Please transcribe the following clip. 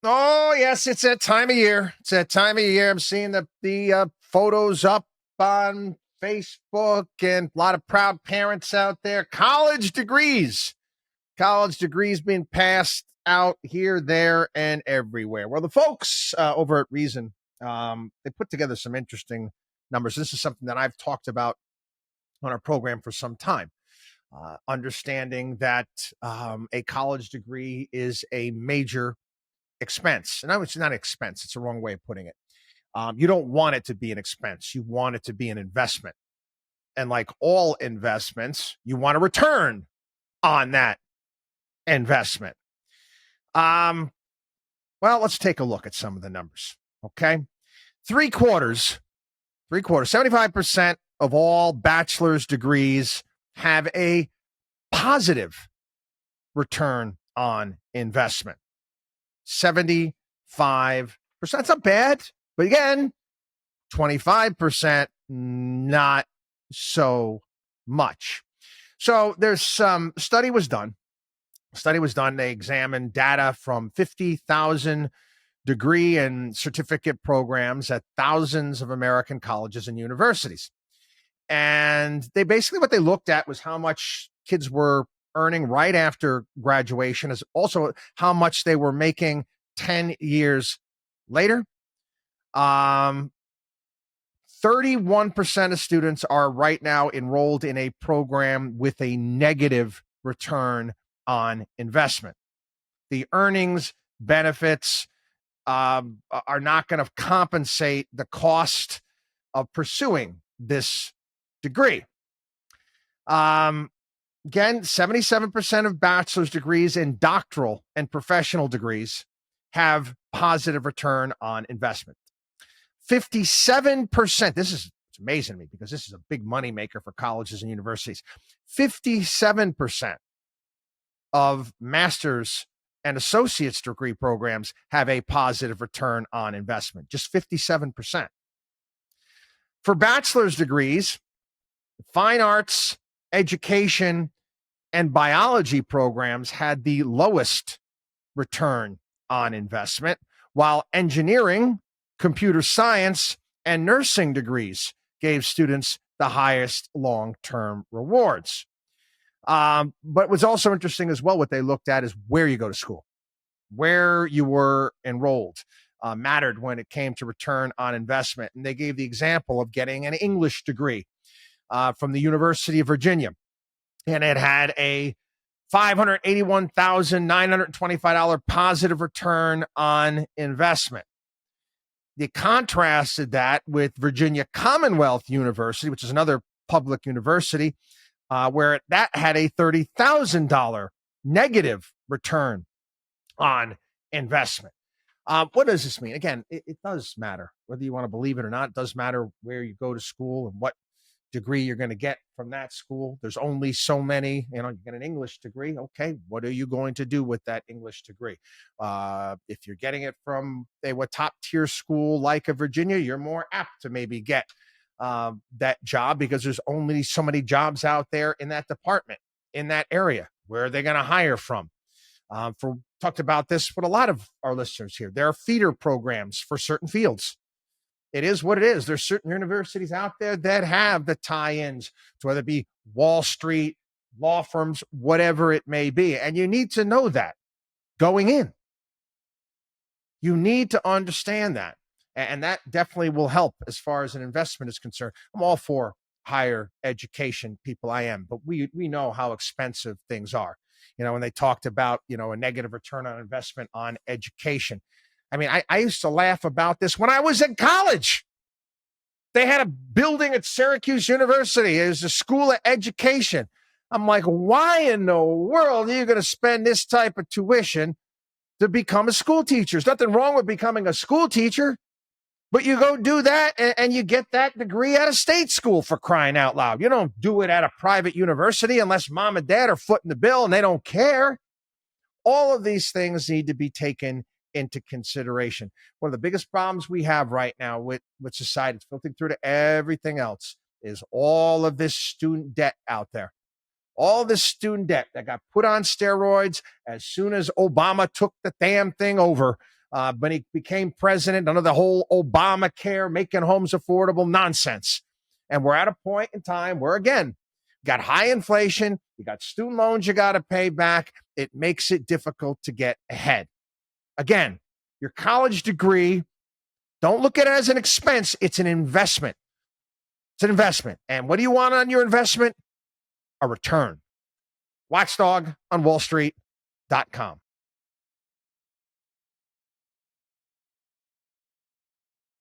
Oh, yes, it's that time of year. It's that time of year. I'm seeing the photos up on Facebook and a lot of proud parents out there. College degrees being passed out here, there, and everywhere. Well, the folks over at Reason, they put together some interesting numbers. This is something that I've talked about on our program for some time. Understanding that a college degree is a major expense. And it's not expense, it's the wrong way of putting it. You don't want it to be an expense, you want it to be an investment. And like all investments, you want a return on that investment. Well, let's take a look at some of the numbers. Okay. Three quarters, 75% of all bachelor's degrees have a positive return on investment. 75%. That's not bad. But again, 25%, not so much. So there's some study was done. They examined data from 50,000 degree and certificate programs at thousands of American colleges and universities. And they basically, what they looked at was how much kids were earning right after graduation, as also how much they were making 10 years later. 31% of students are right now enrolled in a program with a negative return on investment. The earnings benefits are not going to compensate the cost of pursuing this degree. Again, 77% of bachelor's degrees and doctoral and professional degrees have positive return on investment. 57%, it's amazing to me because this is a big moneymaker for colleges and universities. 57% of master's and associate's degree programs have a positive return on investment, just 57%. For bachelor's degrees, fine arts, education, and biology programs had the lowest return on investment, while engineering, computer science, and nursing degrees gave students the highest long-term rewards. But what's also interesting as well, what they looked at is where you go to school, where you were enrolled. Mattered when it came to return on investment. And they gave the example of getting an English degree from the University of Virginia. And it had a $581,925 positive return on investment. They contrasted that with Virginia Commonwealth University, which is another public university, where that had a $30,000 negative return on investment. What does this mean? Again, it does matter whether you want to believe it or not. It does matter where you go to school and what degree you're going to get from that school. There's only so many. You get an English degree. Okay, what are you going to do with that English degree? If you're getting it from a top tier school like a Virginia, you're more apt to maybe get that job because there's only so many jobs out there in that department, in that area. Where are they going to hire from? Talked about this with a lot of our listeners here. There are feeder programs for certain fields. It is what it is. There's certain universities out there that have the tie-ins to whether it be Wall Street, law firms, whatever it may be. And you need to know that going in. You need to understand that. And that definitely will help as far as an investment is concerned. I'm all for higher education, people, I am. But we know how expensive things are. When they talked about, a negative return on investment on education. I mean, I used to laugh about this when I was in college. They had a building at Syracuse University. It was a school of education. I'm like, why in the world are you going to spend this type of tuition to become a school teacher? There's nothing wrong with becoming a school teacher, but you go do that and you get that degree at a state school, for crying out loud. You don't do it at a private university unless mom and dad are footing the bill and they don't care. All of these things need to be taken into consideration. One of the biggest problems we have right now with society, it's filtering through to everything else, is all of this student debt out there. All this student debt that got put on steroids as soon as Obama took the damn thing over when he became president, none of the whole Obamacare, making homes affordable nonsense. And we're at a point in time where, again, you got high inflation, you got student loans you got to pay back. It makes it difficult to get ahead. Again, your college degree, don't look at it as an expense. It's an investment. It's an investment. And what do you want on your investment? A return. WatchDog on WallStreet.com.